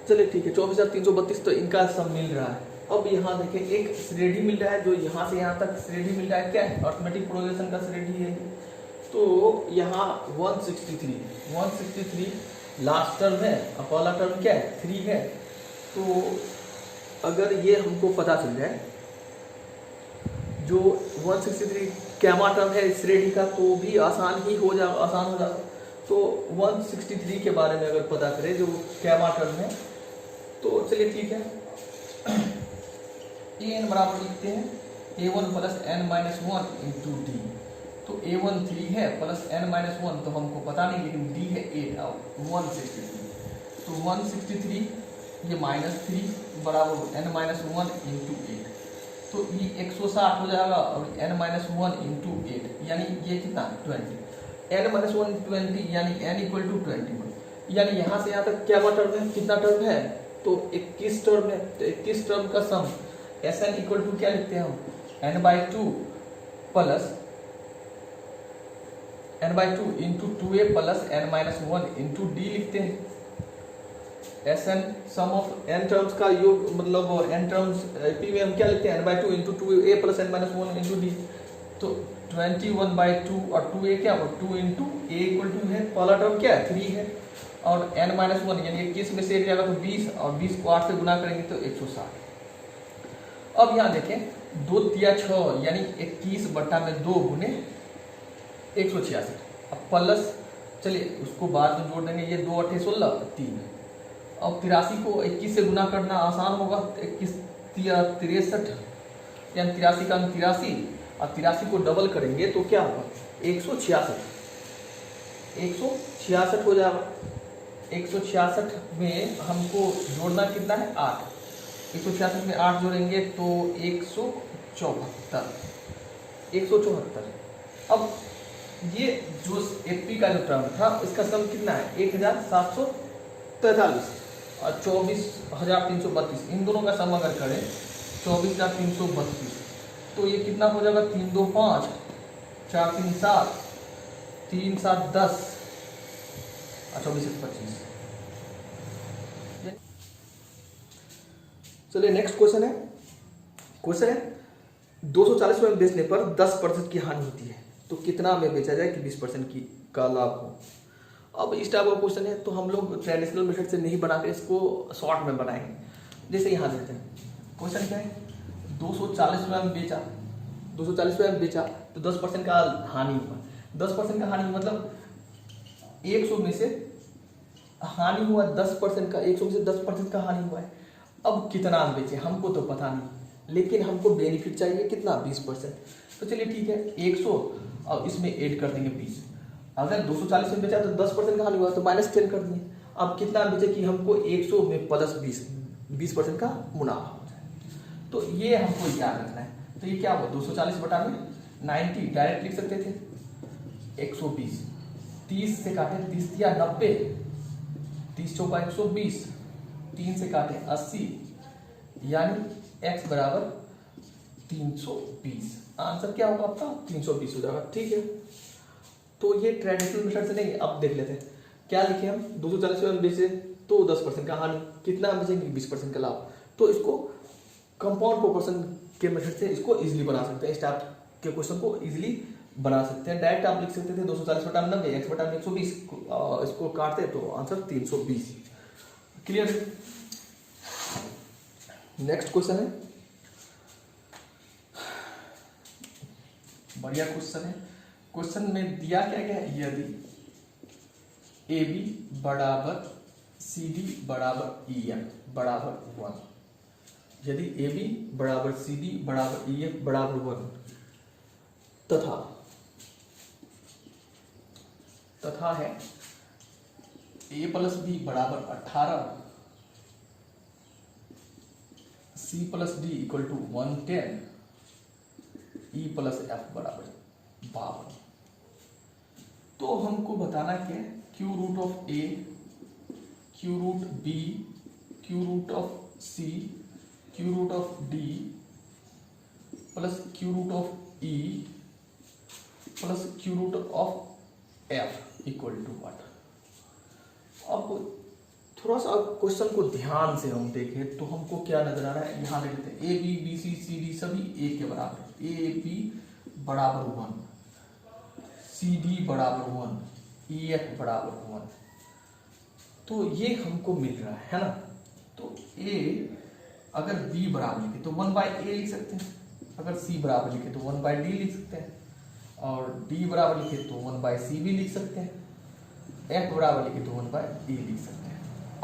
चलिए ठीक है 24,332 तो इनका सब मिल रहा है। अब यहाँ देखें एक श्रेणी मिल रहा है जो यहाँ से यहाँ तक श्रेणी मिल रहा है, क्या है अर्थमेटिक प्रोग्रेशन का श्रेणी है। तो यहाँ 163 लास्ट टर्म है और पहला टर्म क्या है 3 है। तो अगर ये हमको पता चल जाए जो 163 कैमा टर्म है इस श्रेणी का तो भी आसान हो जाएगा। तो 163 के बारे में अगर पता करें जो कैमा टर्म है तो चलिए ठीक है an बराबर लिखते हैं a1 plus n minus 1 into D. तो a1 3 है प्लस n माइनस 1 तो हमको पता नहीं, लेकिन d है 8 और 163 तो 163 ये माइनस 3 बराबर n माइनस 1 इंटू 8 तो ये 160 हो जाएगा और n माइनस 1 इंटू 8 यानी ये कितना 20 n माइनस 1 20 यानी n इक्वल टू 21। यानी यहाँ से यहाँ तक क्या टर्म है, कितना टर्म है तो 21 टर्म है। तो 21 टर्म का सम Sn इक्वल टू क्या लिखते हैं हम n/2 plus n/2 into 2a plus n minus 1 into d लिखते हैं। Sn sum of n terms का योग मतलब n टर्म्स p में हम क्या लिखते हैं n/2 into 2a plus n minus 1 into D. तो 21/2 और 2a क्या होगा 2 इंटू a इक्वल टू है, पहला टर्म क्या है 3 है और n माइनस 1 यानी 21 में से एक जाएगा तो 20 और 20 को 8 से गुना करेंगे तो 160। अब यहाँ देखें 2 तिया 6 यानी 21 बटा में 2 गुने 166। अब प्लस चलिए उसको बाद में जोड़ देंगे, ये 2 8 16 3। अब 83 को 21 से गुना करना आसान होगा, 21 63 यानी 83 का 83 और 83 को डबल करेंगे तो क्या होगा 166 हो जाएगा। 166 में हमको जोड़ना कितना है 8, 166 में 8 जोड़ेंगे तो 174। अब ये जो एपी का जो टर्म था इसका सम कितना है 1743 और 24,332, इन दोनों का सम अगर करें 24,332 तो ये कितना हो जाएगा 3 2 5 4 3 7 3 7 10 और 24 25। चलिए नेक्स्ट क्वेश्चन है 240 में बेचने पर 10% की हानि होती है तो कितना में बेचा जाए कि 20% की का लाभ हो। अब इस टाइप का क्वेश्चन है तो हम लोग ट्रेडिशनल मेथड से नहीं बना के इसको शॉर्ट में बनाएंगे। जैसे यहाँ देते हैं क्वेश्चन क्या है 240 में बेचा, 240 में बेचा तो 10% का हानि हुआ। 10% का हानि मतलब 100 में से हानि हुआ 10% का, 100 में से 10% का हानि हुआ है। अब कितना हम बेचे हमको तो पता नहीं, लेकिन हमको बेनिफिट चाहिए कितना 20%। तो चलिए ठीक है 100 और इसमें ऐड कर देंगे 20। अगर 240 में बेचा तो 10% का हानि हुआ, तो -10 कर दिए। अब कितना बेचे कि हमको 100 में प्लस 20% का मुनाफा हो जाए। तो ये हमको याद रखना है। तो ये क्या हुआ, 240 बटा में 90 डायरेक्ट लिख सकते थे, 120, 30 से काटे 30 दिया 90, 30 चौका 120, 3 से काटे 80, यानी x बराबर 320। आंसर क्या होगा आपका, 320 हो जाएगा। ठीक है, तो ये ट्रेडिशनल मेथड से नहीं। अब देख लेते हैं क्या लिखे हम, 240 में बेचे तो 10% का हानि, कितना बेचेंगे 20% का लाभ। तो इसको कंपाउंड प्रोपोर्शन के मेथड से इसको इजीली बना सकते हैं, इस टाइप के क्वेश्चन को इजीली बना सकते हैं। डायरेक्ट आप लिख सकते थे 240 बटा 90 x बटा 120, इसको काटते तो आंसर 320। क्लियर है। नेक्स्ट क्वेश्चन है, बढ़िया क्वेश्चन है। क्वेश्चन में दिया क्या गया है, यदि ए बी बराबर सी डी बराबर ई एफ बराबर 1, यदि ए बी बराबर सी डी बराबर ई एफ बराबर 1 तथा है ए प्लस बी बराबर 18, c plus d equal to 110, e plus f बराबर 52। तो हमको बताना क्या है, cube root of a, cube root b, cube root of c, cube root of d plus cube root of e plus cube root of f equal to what. अब थोड़ा सा question को ध्यान से हम देखें तो हमको क्या नजर आ रहा है, यहां देख लेते हैं, a b b c c d सभी ए के बराबर, ए बी बराबर 1, सी डी बराबर 1, ई एफ बराबर 1। तो ये हमको मिल रहा है ना। तो ए अगर बी बराबर लिखे तो 1/a लिख सकते हैं, अगर सी बराबर लिखे तो 1/d लिख सकते हैं, और डी बराबर लिखे तो 1/c भी लिख सकते हैं, एफ बराबर लिखे तो 1/e लिख सकते हैं।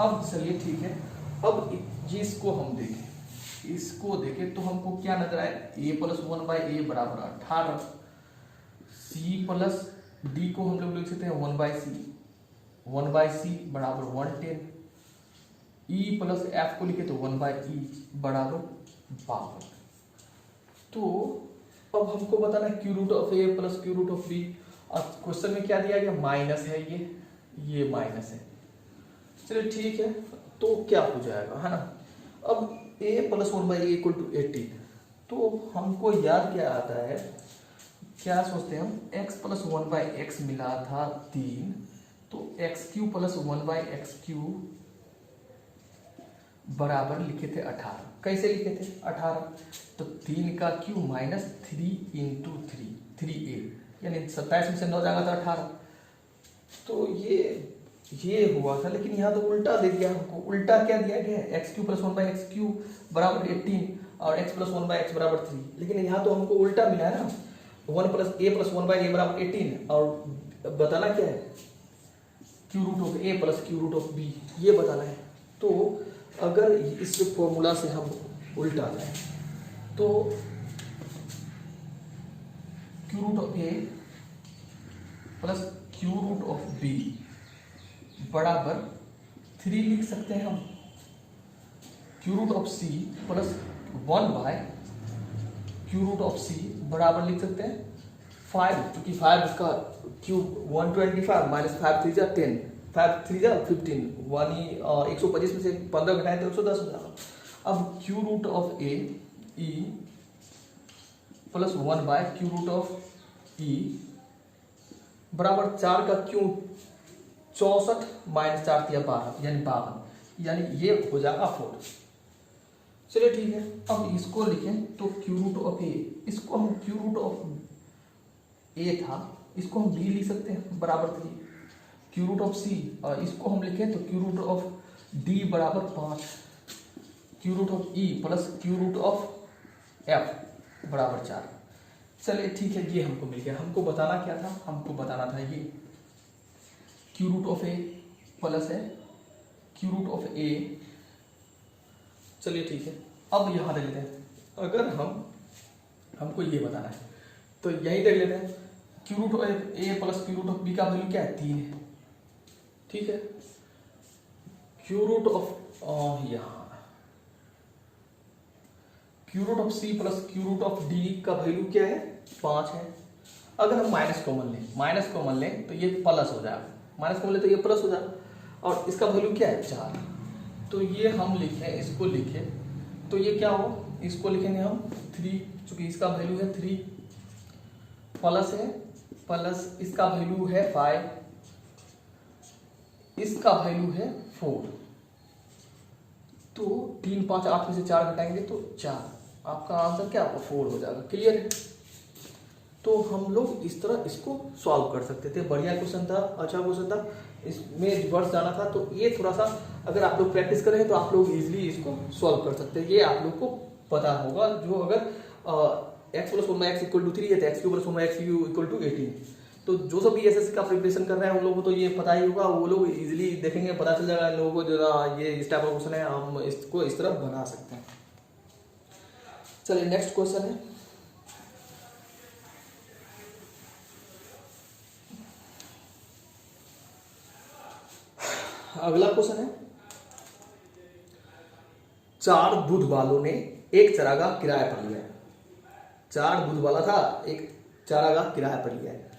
अब चलिए ठीक है, अब इसको हम देखें, इसको देखें तो हमको क्या नजर आए, a प्लस 1/a बराबर 18, c प्लस d को हम लोग लिख सकते हैं 1/c बराबर 110, e प्लस f को लिखे तो 1/e बराबर 52। तो अब हमको बताना है cube root of a plus cube root of b। अब क्वेश्चन में क्या दिया गया, माइनस है, ये माइनस है। चलिए ठीक है, तो क्या हो जाएगा, है ना। अब a plus 1/a equal to 18, तो हमको याद क्या आता है, क्या सोचते हैं हम, x प्लस 1/x मिला था 3, तो एक्स क्यू प्लस 1/x³ बराबर लिखे थे 18। कैसे लिखे थे 18, तो 3 का क्यू माइनस 3 इंटू 3a, यानी 27 में से 9 जाएगा तो 18। तो ये हुआ था, लेकिन यहाँ तो उल्टा दे दिया हमको। उल्टा क्या दिया गया है, x³ प्लस 1/x³ बराबर 18 और x प्लस 1/x बराबर 3, लेकिन यहाँ तो हमको उल्टा मिला है ना, 1 प्लस a प्लस 1/a बराबर 18, और बताना क्या है, cube root of a plus cube root of b, ये बताना है। तो अगर इस फॉर्मूला से हम उल्टा लें तो cube root of a plus cube root of b बराबर 3 लिख सकते हैं हम, cube root of c plus 1/क्यू रूट ऑफ c बराबर लिख सकते हैं 5, क्योंकि 5 इसका क्यूब 125 माइनस 5 3 जा 10, 5 3 जा 15, 125 में से 15 घटाएं तो 110 हो जाएगा। अब cube root of A E plus 1/क्यू रूट ऑफ ई बराबर 4 का क्यू 64 माइनस 4 दिया 12, यानी 52, यानी ये हो जाएगा 4। चलिए ठीक है, अब इसको लिखें तो क्यू रूट ऑफ ए, इसको हम क्यू रूट ऑफ ए था, इसको हम बी लिख सकते हैं बराबर 3, क्यू रूट ऑफ सी, और इसको हम लिखें तो क्यू रूट ऑफ डी बराबर 5, cube root of e plus cube root of f बराबर 4। चलिए ठीक है, ये हमको मिल गया। हमको बताना क्या था, हमको बताना था ये cube root of a plus है क्यू रूट ऑफ ए। चलिए ठीक है, अब यहाँ देख लेते हैं, अगर हमको ये बताना है तो यही देख लेते हैं, cube root of a plus cube root of b का वैल्यू क्या है 3 है, ठीक है। क्यू रूट ऑफ यहाँ cube root of c plus cube root of d का वैल्यू क्या है 5 है। अगर हम माइनस कॉमन लें तो ये प्लस हो जाएगा, माइनस कॉमन लें तो ये प्लस हो जाएगा, और इसका वैल्यू क्या है 4। तो ये हम लिखें, इसको लिखें तो ये क्या हो, इसको लिखेंगे हम 3, चूंकि इसका वैल्यू है 3 प्लस है, प्लस इसका वैल्यू है 5, इसका वैल्यू है 4। तो 3 5 8 में से 4 घटाएंगे तो 4, आपका आंसर क्या होगा 4 हो जाएगा। क्लियर है। तो हम लोग इस तरह इसको सॉल्व कर सकते थे। बढ़िया क्वेश्चन था, अच्छा क्वेश्चन था, इसमें रिवर्स जाना था। तो ये थोड़ा सा अगर आप लोग प्रैक्टिस करें तो आप लोग इजीली इसको सॉल्व कर सकते हैं। ये आप लोग को पता होगा, जो अगर x plus 1 x equal to 3 है तो x cube plus 1 x cube equal to 18। तो जो सब भी एसएससी का प्रिपरेशन कर रहे हैं उन लोगों को तो ये पता ही होगा, वो लोग इजीली देखेंगे, पता चल जाएगा इन लोगों को जो ना ये इस टाइप का क्वेश्चन है, हम इसको इस तरह बना सकते हैं। चलिए नेक्स्ट क्वेश्चन है, अगला क्वेश्चन है 4 दूध वालों ने एक चरागाह किराए पर लिया है। 4 दूध वाला था, एक चरागाह किराए पर लिया है।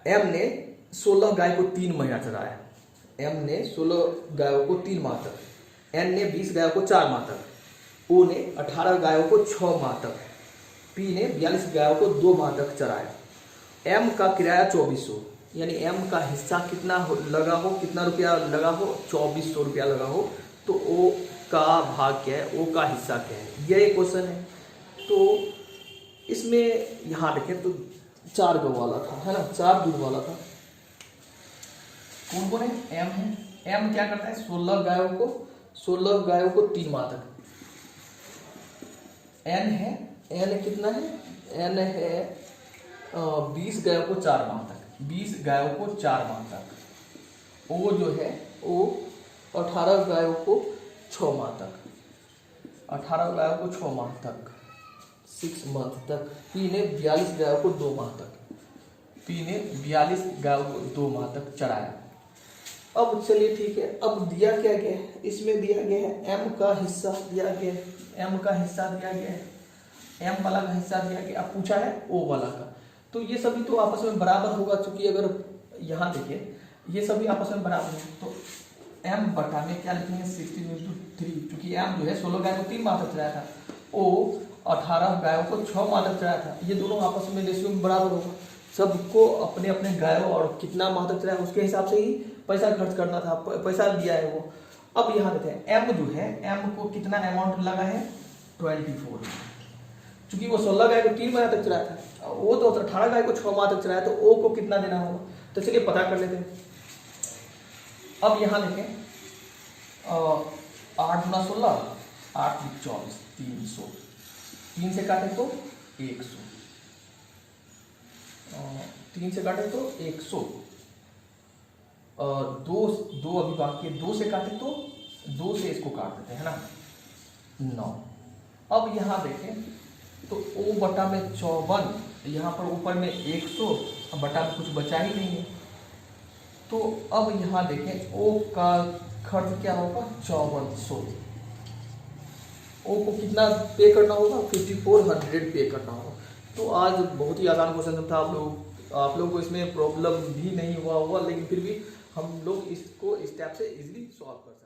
एम ने 16 गाय को 3 महीना चराया। एम ने 16 गायों को 3 माह तक, एन ने 20 गायों को 4 माह तक, ओ ने 18 गायों को 6 माह तक, पी ने 42 गायों को 2 माह तक चराया। एम का किराया 2400, यानी एम का हिस्सा कितना लगा हो, कितना रुपया लगा हो, 2400 रुपया लगा हो। तो ओ का भाग क्या है, ओ का हिस्सा क्या है, यह क्वेश्चन है। तो इसमें यहाँ देखें तो 4 गौ वाला था, है ना, 4 दूध वाला था। कौन कौन है, एम है। एम क्या करता है, 16 गायों को 3 माह तक। एन है, एन कितना है, एन है 20 गायों को 4 माह तक, 20 गायों को 4 माह तक। ओ जो है ओ 18 गायों को 6 माह तक, 18 गायों को 6 माह तक, 6 मंथ तक। पी ने 42 गायों को 2 माह तक, पी ने 42 गायों को 2 माह तक चराया। अब चलिए ठीक है, अब दिया क्या गया है, इसमें दिया गया है एम का हिस्सा दिया गया है, एम का हिस्सा दिया गया है, एम वाला का हिस्सा दिया गया। अब पूछा है ओ वाला का, तो ये सभी तो आपस में बराबर होगा, क्योंकि अगर यहाँ देखिए ये सभी आपस में बराबर है। तो एम बटा में क्या लिखेंगे 16/3, क्योंकि एम जो है 16 गायों को 3 माह तक चलाया था, ओ 18 गायों को 6 माह तक चलाया था। ये दोनों आपस में रेशियो में बराबर होगा, सबको अपने अपने गायों और कितना माह तक चलाया उसके हिसाब से ही पैसा खर्च करना था, पैसा दिया है वो। अब यहाँ देते हैं एम जो है, एम को कितना अमाउंट लगा है 24, क्योंकि वो 16 गाय को 3 महीना तक चलाया था, वो तो 18 गाय को 6 माह तक चलाया, तो ओ को कितना देना होगा। तो चलिए पता कर लेते हैं। अब यहाँ देखें 8 गुना 16, 8 24, 300, 3 से काटे तो 100, 3 से काटे तो 100, 2 अभी बाकी है, 2 से काटे तो 2 से इसको काट देते हैं, है ना 9। अब यहाँ देखें तो ओ बटा में 54, यहाँ पर ऊपर में 100, अब बटा में कुछ बचा ही नहीं है। तो अब यहाँ देखें ओ का खर्च क्या होगा 5400, ओ को कितना पे करना होगा 5400 पे करना होगा। तो आज बहुत ही आसान क्वेश्चन था, आप लोग को इसमें प्रॉब्लम भी नहीं हुआ होगा, लेकिन फिर भी हम लोग इसको इस टाइप से इजीली सॉल्व कर सकते हैं।